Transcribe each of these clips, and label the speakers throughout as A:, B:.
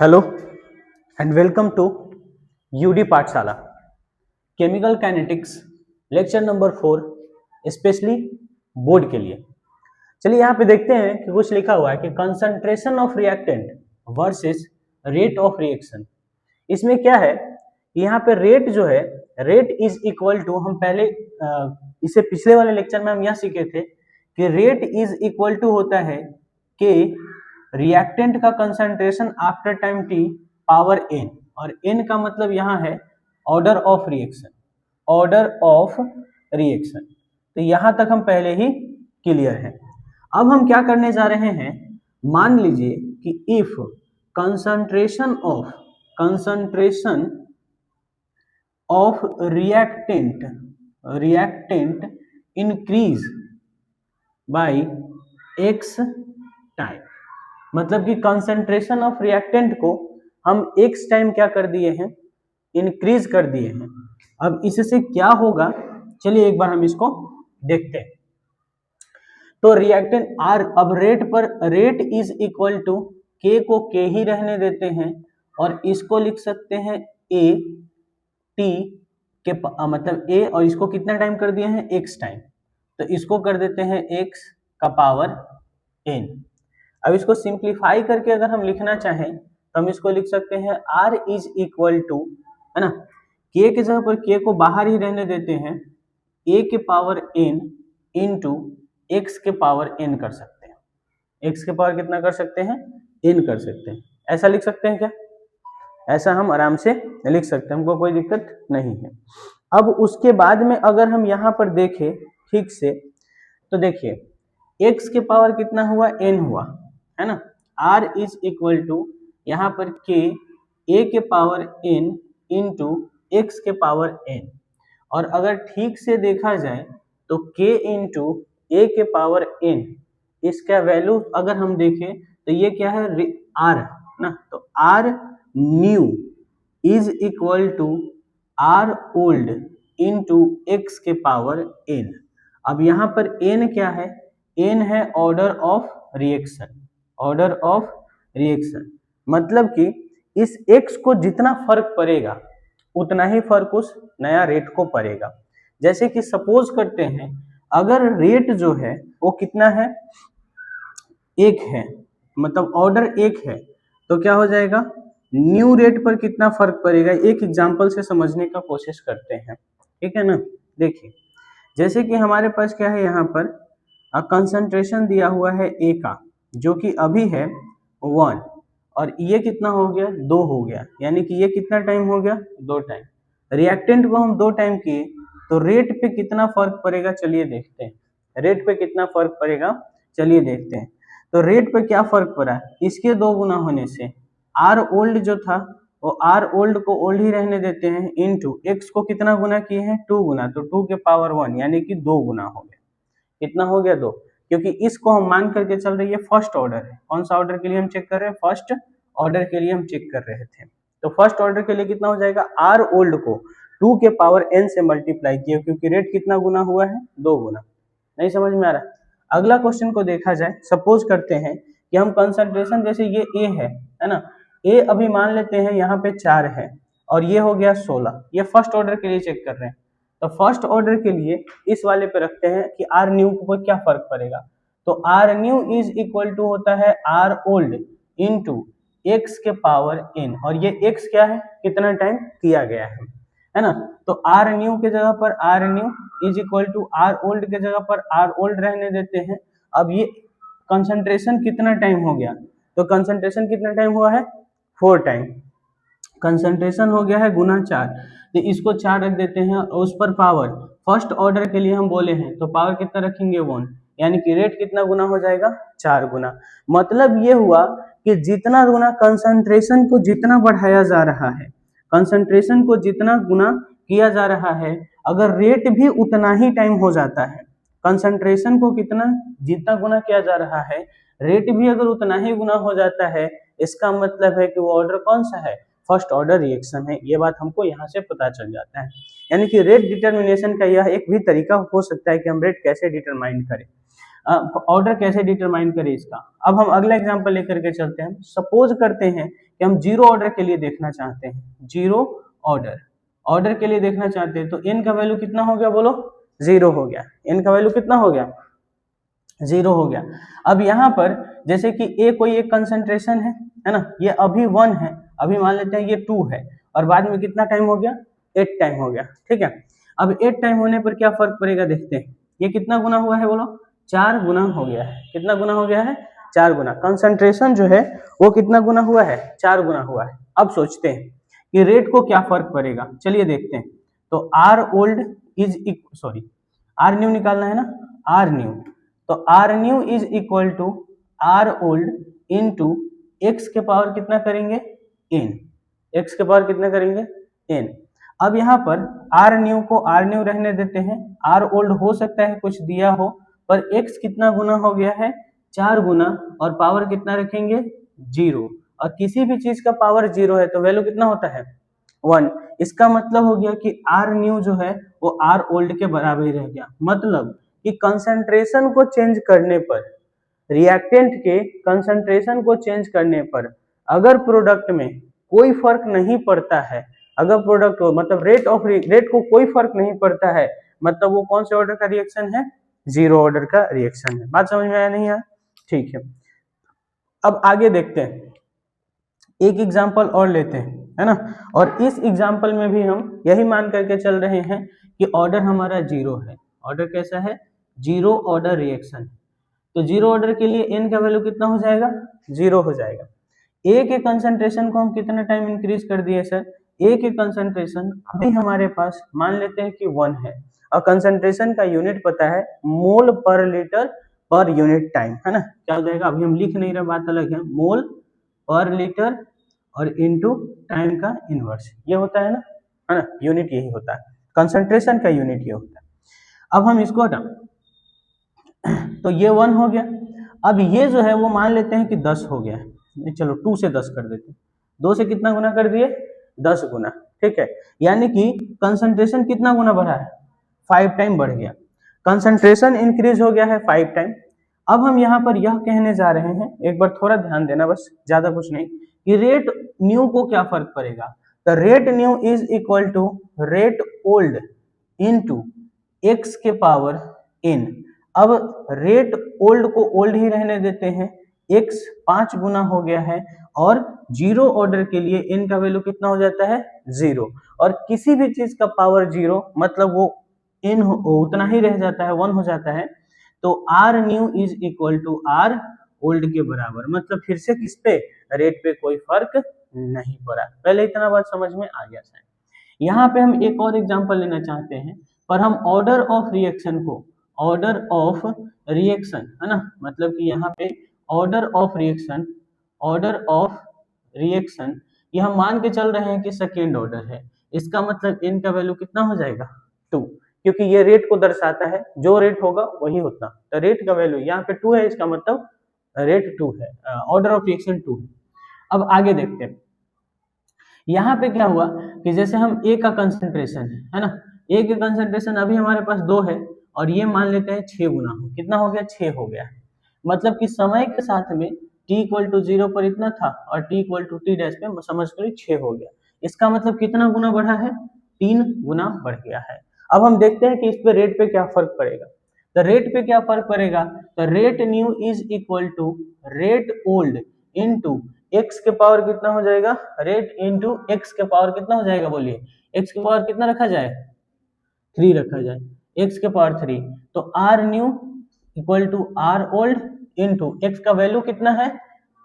A: Hello and welcome to UD Pathshala chemical kinetics lecture number 4 specially board के लिए। चलिए यहाँ पे देखते हैं कि कुछ लिखा हुआ है कि concentration of reactant versus rate of reaction. इसमें क्या है, यहाँ पे रेट जो है, रेट इज इक्वल टू, हम पहले इसे पिछले वाले लेक्चर में हम यह सीखे थे कि रेट इज इक्वल टू होता है कि रिएक्टेंट का concentration after time T power n, और n का मतलब यहाँ है order of reaction, order of reaction. तो यहाँ तक हम पहले ही क्लियर है। अब हम क्या करने जा रहे हैं, मान लीजिए कि if concentration of reactant increase by x time, मतलब कि कंसंट्रेशन ऑफ रिएक्टेंट को हम x टाइम क्या कर दिए हैं, इंक्रीज कर दिए हैं। अब इससे क्या होगा, चलिए एक बार हम इसको देखते हैं। तो रिएक्टेंट आर, अब rate is equal to k को k ही रहने देते हैं और इसको लिख सकते हैं a t के मतलब a, और इसको कितना टाइम कर दिए हैं, x टाइम, तो इसको कर देते हैं x का पावर n। अब इसको सिंप्लीफाई करके अगर हम लिखना चाहें तो हम इसको लिख सकते हैं r इज इक्वल टू, है ना, k के जगह पर k को बाहर ही रहने देते हैं, a के पावर n इंटू x के पावर n कर सकते हैं। x के पावर कितना कर सकते हैं, n कर सकते हैं। ऐसा लिख सकते हैं क्या? ऐसा हम आराम से लिख सकते हैं, हमको कोई दिक्कत नहीं है। अब उसके बाद में अगर हम यहाँ पर देखें ठीक से, तो देखिए x के पावर कितना हुआ, n हुआ, है ना। r इज इक्वल टू यहाँ पर k a के पावर n इंटू x के पावर n, और अगर ठीक से देखा जाए तो k इंटू a के पावर n, इसका वैल्यू अगर हम देखें तो ये क्या है, r ना, तो r new is equal to r old into x के पावर n। अब यहाँ पर n क्या है, n है order of reaction, order of reaction, मतलब कि इस x को जितना फर्क पड़ेगा उतना ही फर्क उस नया रेट को पड़ेगा। जैसे कि सपोज करते हैं अगर रेट जो है वो कितना है, 1 है, मतलब ऑर्डर 1 है, तो क्या हो जाएगा, न्यू रेट पर कितना फर्क पड़ेगा, एक एग्जांपल से समझने का कोशिश करते हैं, ठीक है ना। देखिए जैसे कि हमारे पास क्या है, यहाँ पर कंसंट्रेशन दिया हुआ है A का, जो कि अभी है 1, और ये कितना हो गया, 2 हो गया, यानी कि ये कितना टाइम हो गया, 2 टाइम। रिएक्टेंट को हम 2 टाइम किए तो रेट पे कितना फर्क पड़ेगा, चलिए देखते हैं, रेट पे कितना फर्क पड़ेगा, चलिए देखते हैं। तो रेट पे क्या फर्क पड़ा, इसके 2 गुना होने से आर ओल्ड जो था वो आर ओल्ड को ओल्ड ही रहने देते हैं, इनटू एक्स को कितना गुना किए हैं, 2 गुना, तो 2 के पावर 1 यानी कि 2 गुना हो गया। कितना हो गया, 2, क्योंकि इसको हम मान करके चल रही है फर्स्ट ऑर्डर है। कौन सा ऑर्डर के लिए हम चेक कर रहे हैं, फर्स्ट ऑर्डर के लिए हम चेक कर रहे थे। तो फर्स्ट ऑर्डर के लिए कितना हो जाएगा, आर ओल्ड को 2 के पावर n से मल्टीप्लाई किया, क्योंकि रेट कितना गुना हुआ है, 2 गुना। नहीं समझ में आ रहा। अगला क्वेश्चन को देखा जाए, सपोज करते हैं कि हम कंसंट्रेशन, जैसे ये A है ना, A अभी मान लेते हैं यहाँ पे 4 है और ये हो गया 16, ये फर्स्ट ऑर्डर के लिए चेक कर रहे हैं। तो फर्स्ट ऑर्डर के लिए इस वाले पे रखते हैं कि आर न्यू को क्या फर्क पड़ेगा, तो R new is equal to होता है आर ओल्ड इंटू एक्स के पावर n, और ये x क्या है, कितना टाइम किया गया है ना। तो आर न्यू के जगह पर R new is equal to R old के जगह पर आर ओल्ड रहने देते हैं। अब ये कंसंट्रेशन कितना टाइम हो गया, तो कंसंट्रेशन कितना टाइम हुआ है, 4 टाइम। कंसंट्रेशन हो गया है गुना 4, तो इसको 4 रख देते हैं, और उस पर पावर फर्स्ट ऑर्डर के लिए हम बोले हैं तो पावर कितना रखेंगे, 1, यानी कि रेट कितना गुना हो जाएगा, 4 गुना। मतलब ये हुआ कि जितना गुना कंसंट्रेशन को जितना बढ़ाया जा रहा है, कंसंट्रेशन को जितना गुना किया जा रहा है, अगर रेट भी उतना ही टाइम हो जाता है, कंसंट्रेशन को जितना गुना किया जा रहा है, रेट भी अगर उतना ही गुना हो जाता है, इसका मतलब है कि वो ऑर्डर कौन सा है, फर्स्ट ऑर्डर रिएक्शन है। ये बात हमको यहाँ से पता चल जाता है। यानी कि रेट डिटर्मिनेशन का यह एक भी तरीका हो सकता है कि हम रेट कैसे डिटरमाइन करें, ऑर्डर कैसे डिटरमाइन करें इसका। अब हम अगला एग्जांपल लेकर के चलते हैं। सपोज करते हैं कि हम जीरो ऑर्डर के लिए देखना चाहते हैं, जीरो ऑर्डर के लिए देखना चाहते हैं, तो n का वैल्यू कितना हो गया बोलो, 0 हो गया। n का वैल्यू कितना हो गया, 0 हो गया। अब यहाँ पर जैसे कि a कोई एक कंसंट्रेशन है ना, ये अभी 1 है, अभी मान लेते हैं ये 2 है, और बाद में कितना टाइम हो गया, 8 टाइम हो गया, ठीक है। अब 8 टाइम होने पर क्या फर्क पड़ेगा देखते हैं, ये कितना गुना हुआ है बोलो, 4 गुना हो गया है। कितना गुना हो गया है, 4 गुना। कंसंट्रेशन जो है वो कितना गुना हुआ है, 4 गुना हुआ है। अब सोचते हैं कि रेट को क्या फर्क पड़ेगा, चलिए देखते हैं। तो R old is sorry R new निकालना है ना, आर न्यू, तो R new is equal to R old into X के पावर कितना करेंगे, एन, एक्स के पावर कितना करेंगे, एन। अब यहाँ पर आर न्यू को आर न्यू रहने देते हैं, आर ओल्ड हो सकता है कुछ दिया हो, पर एक्स कितना गुना हो गया है, 4 गुना, और पावर कितना रखेंगे, 0, और किसी भी चीज का पावर 0 है तो वैल्यू कितना होता है, 1। इसका मतलब हो गया कि आर न्यू जो है वो आर ओल्ड के बराबर ही रह गया। मतलब कि कंसंट्रेशन को चेंज करने पर, रिएक्टेंट के कंसंट्रेशन को चेंज करने पर अगर प्रोडक्ट में कोई फर्क नहीं पड़ता है, अगर प्रोडक्ट को मतलब रेट को कोई फर्क नहीं पड़ता है, मतलब वो कौन से ऑर्डर का रिएक्शन है, 0 ऑर्डर का रिएक्शन है। बात समझ में आया नहीं आया, ठीक है। अब आगे देखते हैं, एक एग्जांपल और लेते हैं, है ना, और इस एग्जांपल में भी हम यही मान करके चल रहे हैं कि ऑर्डर हमारा 0 है। ऑर्डर कैसा है, 0 ऑर्डर रिएक्शन। तो 0 ऑर्डर के लिए n का वैल्यू कितना हो जाएगा, 0 हो जाएगा। a के कंसंट्रेशन को हम कितना टाइम इंक्रीज कर दिए सर, a के कंसंट्रेशन अभी हमारे पास मान लेते हैं कि 1 है, और कंसंट्रेशन का यूनिट पता है मोल पर लीटर पर यूनिट टाइम, है ना। क्या हो जाएगा, अभी हम लिख नहीं रहे, बात अलग है, मोल पर लीटर और इनटू टाइम का इनवर्स, ये होता है ना, यूनिट यही होता है, कंसंट्रेशन का यूनिट ये होता है। अब हम इसको हटा, तो ये 1 हो गया। अब ये जो है वो मान लेते हैं कि 10 हो गया है, चलो 2 से 10 कर देते हैं, 2 से कितना गुना कर दिए, 10 गुना, ठीक है। यानी कि कंसंट्रेशन कितना गुना बढ़ा है, 5 टाइम बढ़ गया, कंसंट्रेशन इंक्रीज हो गया है 5 टाइम। अब हम यहाँ पर यह कहने जा रहे हैं, एक बार थोड़ा ध्यान देना बस, ज्यादा कुछ नहीं, कि रेट न्यू को क्या फर्क पड़ेगा। तो rate new is equal to rate old into X के पावर एन। अब रेट ओल्ड को ओल्ड ही रहने देते हैं, x 5 गुना हो गया है, और 0 ऑर्डर के लिए n का वैल्यू कितना हो जाता है, 0, और किसी भी चीज का पावर 0 मतलब वो n उतना ही रह जाता है, 1 हो जाता है। तो R new is equal to R old के बराबर, मतलब फिर से किस पे, रेट पे कोई फर्क नहीं पड़ा। पहले इतना बात समझ में आ गया शायद। यहाँ पे हम एक और एग्जांपल लेना चाहते हैं, पर हम ऑर्डर ऑफ रिएक्शन को, ऑर्डर ऑफ रिएक्शन, है ना, मतलब कि यहाँ पे order of reaction, order of reaction ये हम मान के चल रहे हैं कि सेकेंड ऑर्डर है। इसका मतलब n का वैल्यू कितना हो जाएगा, 2, क्योंकि ये रेट को दर्शाता है, जो रेट होगा वही होता। तो रेट का वैल्यू यहाँ पे 2 है, इसका मतलब रेट 2 है, ऑर्डर ऑफ रिएक्शन 2 है। अब आगे देखते हैं, यहाँ पे क्या हुआ कि जैसे हम A का कंसंट्रेशन है ना, A के कंसंट्रेशन अभी हमारे पास 2 है, और ये मान लेते हैं 6 गुना हो, कितना हो गया, 6 हो गया। मतलब कि समय के साथ में t इक्वल टू 0 पर इतना था, और t equal to t dash पे समझ करो 6 हो गया। इसका मतलब कितना गुना बढ़ा है, 3 गुना बढ़ गया है। अब हम देखते हैं कि इस पे रेट पे क्या फर्क पड़ेगा। तो रेट पे क्या फर्क पड़ेगा, तो rate new is equal to rate old into x के पावर कितना हो जाएगा, रेट इनटू x के पावर कितना हो जाएगा, बोलिए x के पावर कितना रखा जाए, 3 रखा जाए, x के पावर 3। तो R new equal to R old into x का वैल्यू कितना है,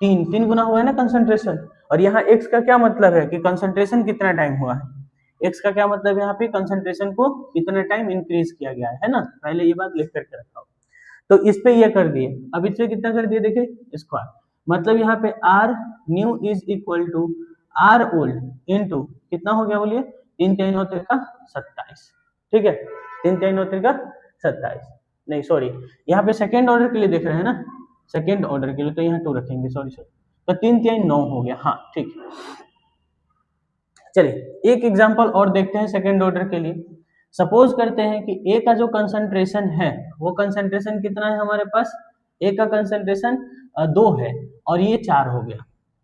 A: 3 गुना हुआ है ना कंसंट्रेशन, और यहाँ x का क्या मतलब है कि कंसंट्रेशन कितना टाइम हुआ है, x का क्या मतलब यहाँ पे कंसंट्रेशन को कितना टाइम इंक्रीज किया गया है ना, पहले ये बात लिख करके रखा हो। तो इस पे ये कर दिए, अब इससे कितना कर दिए, देखिए स्क्वायर, मतलब यहाँ पे R new is equal to R old into कितना हो गया, बोलिए 3 3 होते का 27, ठीक है, 3 3 होते का 27, नहीं सॉरी यहाँ पे सेकेंड ऑर्डर के लिए देख रहे हैं ना, सेकेंड ऑर्डर के लिए, तो यहाँ 2 रखेंगे, सॉरी, तो 3 3 9 हो गया, हाँ ठीक है। चलिए एक एग्जांपल और देखते हैं सेकेंड ऑर्डर के लिए। सपोज करते हैं कि ए का जो कंसंट्रेशन है वो कंसंट्रेशन कितना है हमारे पास, ए का कंसंट्रेशन 2 है और ये 4 हो गया,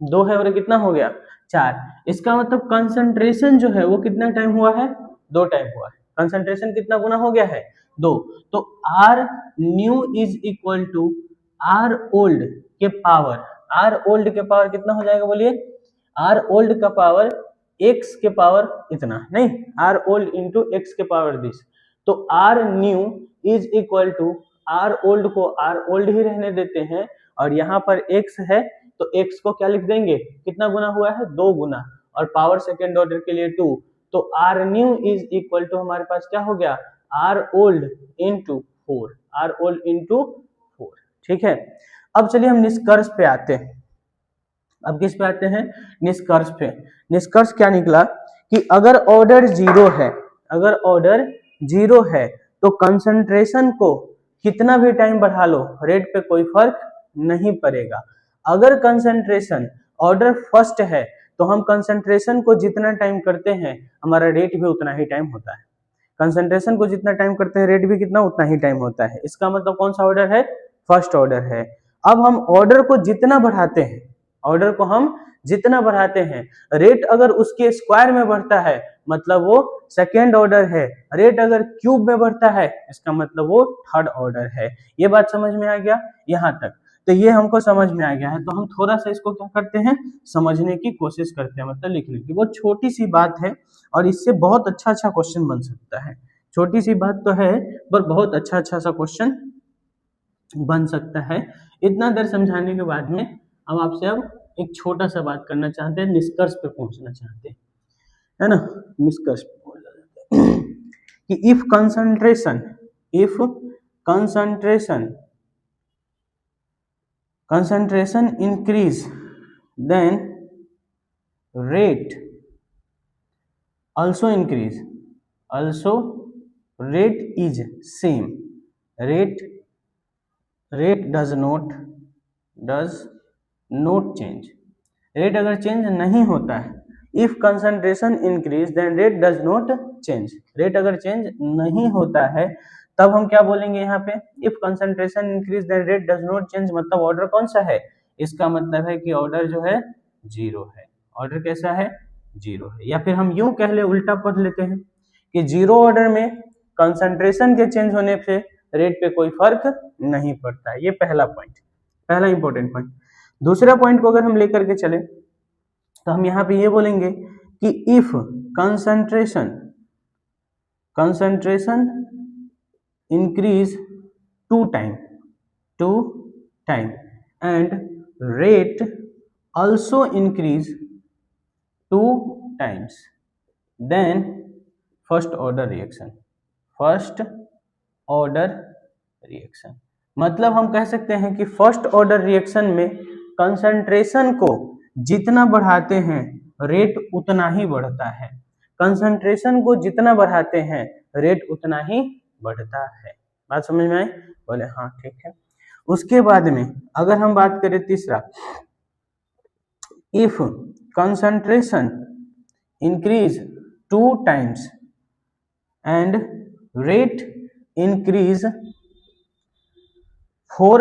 A: 2 है और कितना हो गया 4। इसका मतलब कंसंट्रेशन जो है वो कितना टाइम हुआ है 2 टाइम हुआ है। कंसंट्रेशन कितना गुना हो गया है 2। तो R new is equal to R old के पावर, आर ओल्ड के पावर कितना हो जाएगा बोलिए, आर ओल्ड का पावर एक्स के पावर इतना, नहीं आर ओल्ड इंटू एक्स के पावर दिस। तो R new is equal to R old को आर ओल्ड ही रहने देते हैं और यहाँ पर एक्स है तो एक्स को क्या लिख देंगे, कितना गुना हुआ है 2 गुना, और पावर सेकेंड ऑर्डर के लिए 2। तो R new is equal to हमारे पास क्या हो गया R old into 4, R old into 4। ठीक है, अब चलिए हम निष्कर्ष पे आते हैं। अब किस पे आते हैं निष्कर्ष पे। निष्कर्ष क्या निकला कि अगर ऑर्डर 0 है, अगर ऑर्डर 0 है तो कंसंट्रेशन को कितना भी टाइम बढ़ा लो रेट पे कोई फर्क नहीं पड़ेगा। अगर कंसंट्रेशन ऑर्डर फर्स्ट है तो हम कंसंट्रेशन को जितना टाइम करते हैं हमारा रेट भी उतना ही टाइम होता है। कंसंट्रेशन को जितना टाइम करते हैं रेट भी कितना उतना ही टाइम होता है। इसका मतलब कौन सा ऑर्डर है फर्स्ट ऑर्डर है। अब हम ऑर्डर को जितना बढ़ाते हैं, ऑर्डर को हम जितना बढ़ाते हैं रेट अगर उसके स्क्वायर में बढ़ता है मतलब वो सेकेंड ऑर्डर है, रेट अगर क्यूब में बढ़ता है इसका मतलब वो थर्ड ऑर्डर है। ये बात समझ में आ गया यहाँ तक, तो ये हमको समझ में आ गया है। तो हम थोड़ा सा इसको क्या करते हैं समझने की कोशिश करते हैं, मतलब लिखने की। वो छोटी सी बात है और इससे बहुत अच्छा अच्छा क्वेश्चन बन सकता है। छोटी सी बात तो है पर बहुत अच्छा अच्छा सा क्वेश्चन बन सकता है। इतना देर समझाने के बाद में हम आपसे अब एक छोटा सा बात करना चाहते हैं, निष्कर्ष पे पहुंचना चाहते हैं, है ना। निष्कर्ष पे पहुंच जाते हैं कि if concentration increase then rate also increase, also rate is same, rate does not change, rate अगर चेंज नहीं होता है, if concentration increase then rate does not change, rate अगर चेंज नहीं होता है तब हम क्या बोलेंगे यहाँ पे, if concentration increase then rate does not change, मतलब ऑर्डर कौन सा है, इसका मतलब है कि ऑर्डर जो है 0 है, ऑर्डर कैसा है 0 है। या फिर हम यूं कह ले, उल्टा पढ़ लेते हैं कि 0 ऑर्डर में कंसंट्रेशन के चेंज होने से रेट पे कोई फर्क नहीं पड़ता है। ये पहला पॉइंट, पहला इंपॉर्टेंट पॉइंट। दूसरा पॉइंट को अगर हम लेकर के चले तो हम यहाँ पे ये बोलेंगे कि if concentration increase two time and rate also increase 2 times, then first order reaction। मतलब हम कह सकते हैं कि फर्स्ट ऑर्डर रिएक्शन में कंसंट्रेशन को जितना बढ़ाते हैं रेट उतना ही बढ़ता है, कंसंट्रेशन को जितना बढ़ाते हैं रेट उतना ही बढ़ता है। बात समझ में आई? बोले हाँ ठीक है। उसके बाद में अगर हम बात करें तीसरा, if concentration increase 2 times and rate increase 4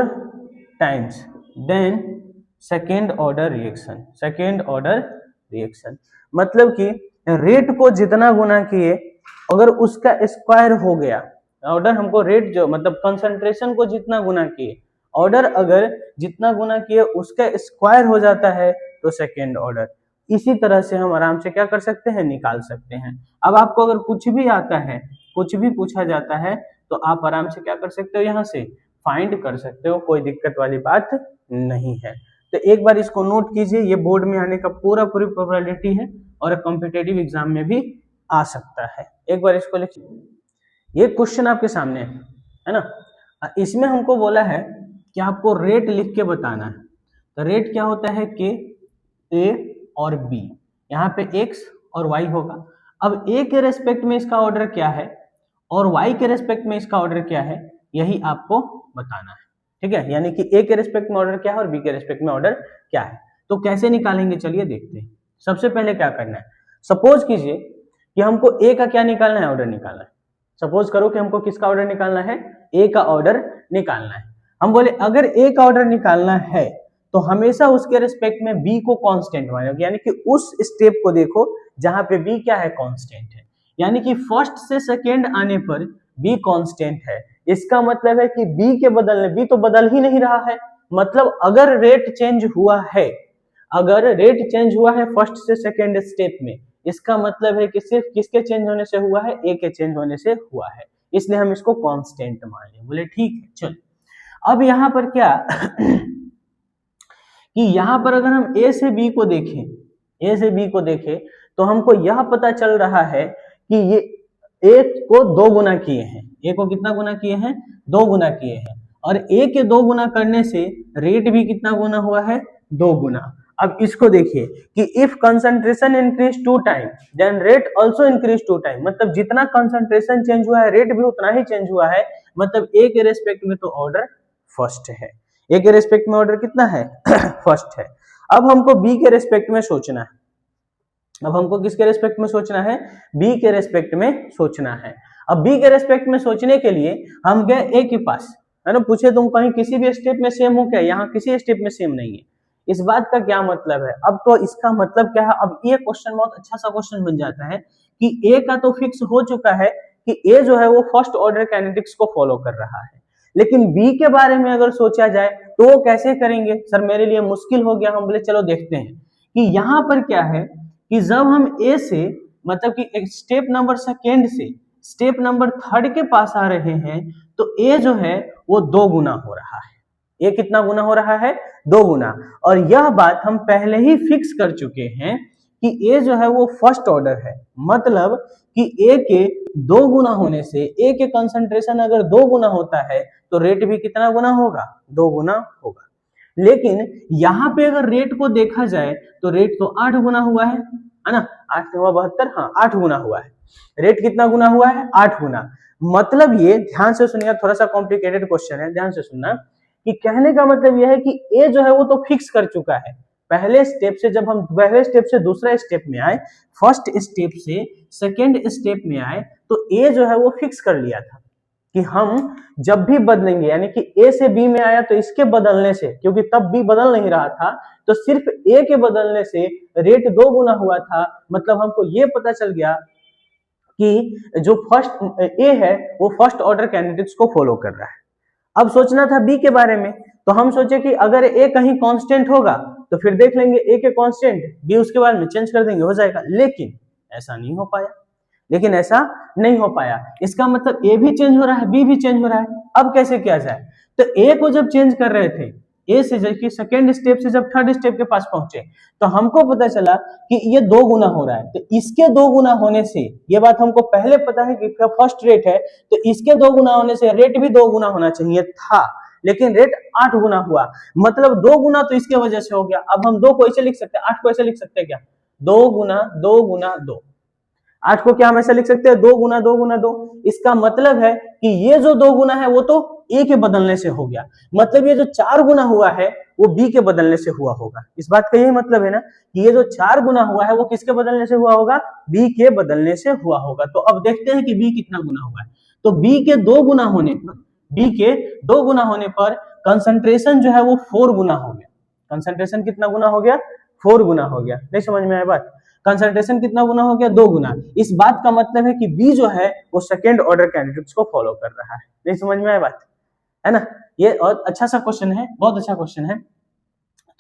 A: times, then second order reaction। मतलब कि रेट को जितना गुना किए अगर उसका स्क्वायर हो गया, ऑर्डर हमको रेट जो मतलब कंसंट्रेशन को जितना गुना किए, ऑर्डर अगर जितना गुना किए उसका स्क्वायर हो जाता है तो सेकेंड ऑर्डर। इसी तरह से हम आराम से क्या कर सकते हैं निकाल सकते हैं। अब आपको अगर कुछ भी आता है, कुछ भी पूछा जाता है तो आप आराम से क्या कर सकते हो, यहाँ से फाइंड कर सकते हो, कोई दिक्कत वाली बात नहीं है। तो एक बार इसको नोट कीजिए, ये बोर्ड में आने का पूरी प्रोबेबिलिटी है और कॉम्पिटिटिव एग्जाम में भी आ सकता है। एक बार इसको लिखिए, ये क्वेश्चन आपके सामने है ना। इसमें हमको बोला है कि आपको रेट लिख के बताना है। तो रेट क्या होता है के ए और बी, यहाँ पे एक्स और वाई होगा। अब ए के रेस्पेक्ट में इसका ऑर्डर क्या है और वाई के रेस्पेक्ट में इसका ऑर्डर क्या है, यही आपको बताना है। ठीक है, यानी कि ए के रेस्पेक्ट में ऑर्डर क्या है और बी के रेस्पेक्ट में ऑर्डर क्या है। तो कैसे निकालेंगे चलिए देखते हैं। सबसे पहले क्या करना है, सपोज कीजिए कि हमको ए का क्या निकालना है, ऑर्डर निकालना है। सपोज करो कि हमको किसका ऑर्डर निकालना है, ए का ऑर्डर निकालना है। हम बोले अगर ए का ऑर्डर निकालना है तो हमेशा उसके रिस्पेक्ट में बी को कांस्टेंट मानोगे, यानी कि उस स्टेप को देखो जहां पे बी क्या है, कांस्टेंट है। यानी कि फर्स्ट से सेकेंड आने पर बी कांस्टेंट है, इसका मतलब है कि बी के बदलने, बी तो बदल ही नहीं रहा है, मतलब अगर रेट चेंज हुआ है, अगर रेट चेंज हुआ है फर्स्ट से सेकेंड स्टेप में, इसका मतलब है कि सिर्फ किसके चेंज होने से हुआ है, ए के चेंज होने से हुआ है, इसलिए हम इसको कांस्टेंट मान लें। बोले ठीक है। चलो अब यहां पर क्या कि यहां पर अगर हम ए से बी को देखें, ए से बी को देखें तो हमको यह पता चल रहा है कि ये ए को 2 गुना किए हैं, ए को कितना गुना किए हैं, 2 गुना किए हैं, और ए के 2 गुना करने से रेट भी कितना गुना हुआ है, 2 गुना। अब इसको देखिए कि if concentration increase 2 time then rate also increase 2 time, मतलब जितना कंसंट्रेशन चेंज हुआ है रेट भी उतना ही चेंज हुआ है, मतलब ए के रेस्पेक्ट में तो ऑर्डर फर्स्ट है, ए के रेस्पेक्ट में ऑर्डर कितना है फर्स्ट है। अब हमको बी के रेस्पेक्ट में सोचना है, अब हमको किसके रेस्पेक्ट में सोचना है, बी के रेस्पेक्ट में सोचना है। अब बी के रेस्पेक्ट में सोचने के लिए हम गए ए के पास, है ना, पूछे तुम कहीं किसी भी स्टेप में सेम हो क्या, यहाँ किसी स्टेप में सेम नहीं है, इस बात का क्या मतलब है। अब तो इसका मतलब क्या है, अब ये क्वेश्चन बहुत अच्छा सा क्वेश्चन बन जाता है कि ए का तो फिक्स हो चुका है कि ए जो है वो फर्स्ट ऑर्डर काइनेटिक्स को फॉलो कर रहा है, लेकिन बी के बारे में अगर सोचा जाए तो वो कैसे करेंगे, सर मेरे लिए मुश्किल हो गया। हम बोले चलो देखते हैं कि यहाँ पर क्या है कि जब हम ए से मतलब कि स्टेप नंबर सेकेंड से स्टेप नंबर थर्ड के पास आ रहे हैं तो ए जो है वो 2 गुना हो रहा है, ये कितना गुना हो रहा है, 2 गुना। और यह बात हम पहले ही फिक्स कर चुके हैं कि ए जो है वो फर्स्ट ऑर्डर है, मतलब कि ए के 2 गुना होने से, ए के कंसंट्रेशन अगर 2 गुना होता है तो रेट भी कितना गुना होगा, 2 गुना होगा। लेकिन यहाँ पे अगर रेट को देखा जाए तो रेट तो 8 गुना हुआ है ना, 8 हुआ 72, हाँ 8 गुना हुआ है, रेट कितना गुना हुआ है, 8 गुना। मतलब ये ध्यान से सुनिएगा, थोड़ा सा कॉम्प्लिकेटेड क्वेश्चन है, ध्यान से सुनना कि कहने का मतलब यह है कि ए जो है वो तो फिक्स कर चुका है पहले स्टेप से, जब हम पहले स्टेप से दूसरा स्टेप में आए, फर्स्ट स्टेप से सेकेंड स्टेप में आए तो ए जो है वो फिक्स कर लिया था कि हम जब भी बदलेंगे, यानी कि ए से बी में आया तो इसके बदलने से, क्योंकि तब बी बदल नहीं रहा था तो सिर्फ ए के बदलने से रेट 2 गुना हुआ था, मतलब हमको ये पता चल गया कि जो फर्स्ट ए है वो फर्स्ट ऑर्डर कैंडिडेट्स को फॉलो कर रहा है। अब सोचना था बी के बारे में, तो हम सोचे कि अगर ए कहीं कांस्टेंट होगा तो फिर देख लेंगे ए के कांस्टेंट, बी उसके बाद में चेंज कर देंगे, हो जाएगा। लेकिन ऐसा नहीं हो पाया, लेकिन ऐसा नहीं हो पाया, इसका मतलब ए भी चेंज हो रहा है, बी भी चेंज हो रहा है। अब कैसे किया जाए, तो ए को जब चेंज कर रहे थे, ए से जबकि सेकेंड स्टेप से जब थर्ड स्टेप के पास पहुंचे तो हमको पता चला कि ये 2 गुना हो रहा है, तो इसके 2 गुना होने से, ये बात हमको पहले पता है कि फर्स्ट रेट है तो इसके 2 गुना होने से रेट भी 2 गुना होना चाहिए था, लेकिन रेट 8 गुना हुआ, मतलब 2 गुना तो इसके वजह से हो गया। अब हम 2 को ऐसे लिख सकते हैं, 8 को ऐसे लिख सकते हैं क्या, 2 गुना 2 गुना 2, 8 को क्या हम ऐसा लिख सकते हैं, 2 गुना 2 गुना 2। इसका मतलब है कि ये जो 2 गुना है वो तो ए के बदलने से हो गया, मतलब ये जो 4 गुना हुआ है वो बी के बदलने से हुआ होगा। इस बात का यही मतलब है ना कि ये जो 4 गुना हुआ है वो किसके बदलने से हुआ होगा, बी के बदलने से हुआ होगा। तो अब देखते हैं कि बी कितना गुना हुआ है, तो बी के 2 गुना होने पर, बी के 2 गुना होने पर कंसंट्रेशन जो है वो 4 गुना हो गया। कंसंट्रेशन कितना गुना हो गया, 4 गुना हो गया। नहीं समझ में आया बात, कंसंट्रेशन कितना गुना हो गया, 2 गुना। इस बात का मतलब है कि बी जो है वो सेकेंड ऑर्डर कैंडिडेट्स को फॉलो कर रहा है। नहीं समझ में आया बात, है ना, ये और अच्छा सा क्वेश्चन है, बहुत अच्छा क्वेश्चन है।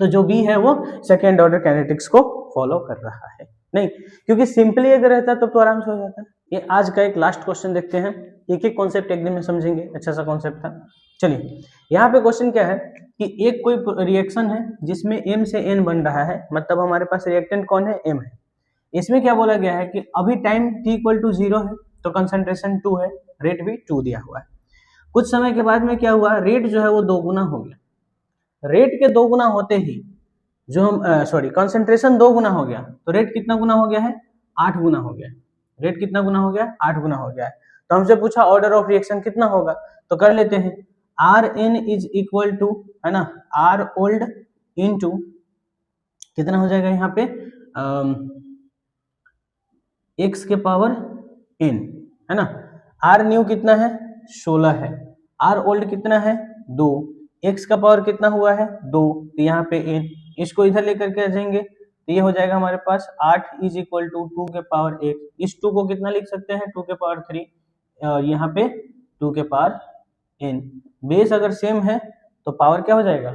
A: तो जो बी है वो सेकेंड ऑर्डर कैनेटिक्स को फॉलो कर रहा है, नहीं क्योंकि सिंपली अगर रहता तो आराम से हो जाता। ये आज का एक लास्ट क्वेश्चन देखते हैं, एक एक कॉन्सेप्ट एक दिन में समझेंगे, अच्छा सा कॉन्सेप्ट था। चलिए यहाँ पे क्वेश्चन क्या है कि एक कोई रिएक्शन है जिसमें m से n बन रहा है, मतलब हमारे पास रिएक्टेंट कौन है, m है। इसमें क्या बोला गया है कि अभी टाइम t = 0 है तो कंसंट्रेशन 2 है, रेट भी 2 दिया हुआ है। कुछ समय के बाद में क्या हुआ, रेट जो है वो 2 गुना हो गया। रेट के 2 गुना होते ही जो हम कंसंट्रेशन 2 गुना हो गया तो रेट कितना गुना हो गया है, 8 गुना हो गया। रेट कितना गुना हो गया, 8 गुना हो गया है। तो हमसे पूछा ऑर्डर ऑफ रिएक्शन कितना होगा, तो कर लेते हैं Rn इज इक्वल टू, है ना, R ओल्ड इनटू कितना हो जाएगा यहाँ पे x के पावर n, है ना। R न्यू कितना है, 16 है, R ओल्ड कितना है, 2, x का पावर कितना हुआ है 2, तो यहाँ पे n, इसको इधर लेकर के आ जाएंगे तो ये हो जाएगा हमारे पास 8 इज इक्वल टू 2 के पावर x, इस 2 को कितना लिख सकते हैं 2 के पावर 3, और यहाँ पे 2 के पावर n। बेस अगर सेम है तो पावर क्या हो जाएगा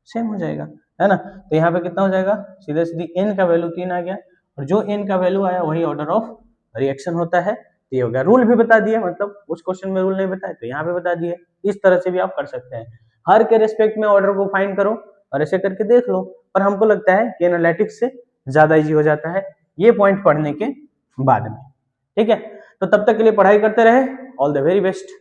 A: सेम हो जाएगा, है ना। तो यहाँ पे कितना हो जाएगा सीधे सीधी n का वैल्यू 3 आ गया, और जो n का वैल्यू आया वही ऑर्डर ऑफ रिएक्शन होता है। तो ये हो गया, रूल भी बता दिया, मतलब उस क्वेश्चन में रूल नहीं बताया तो यहाँ पे बता दिए। इस तरह से भी आप कर सकते हैं, हर के रेस्पेक्ट में ऑर्डर को फाइंड करो और ऐसे करके देख लो। पर हमको लगता है कि एनालिटिक्स से ज्यादा इजी हो जाता है ये पॉइंट पढ़ने के बाद में, ठीक है। तो तब तक के लिए पढ़ाई करते रहे, ऑल द वेरी बेस्ट।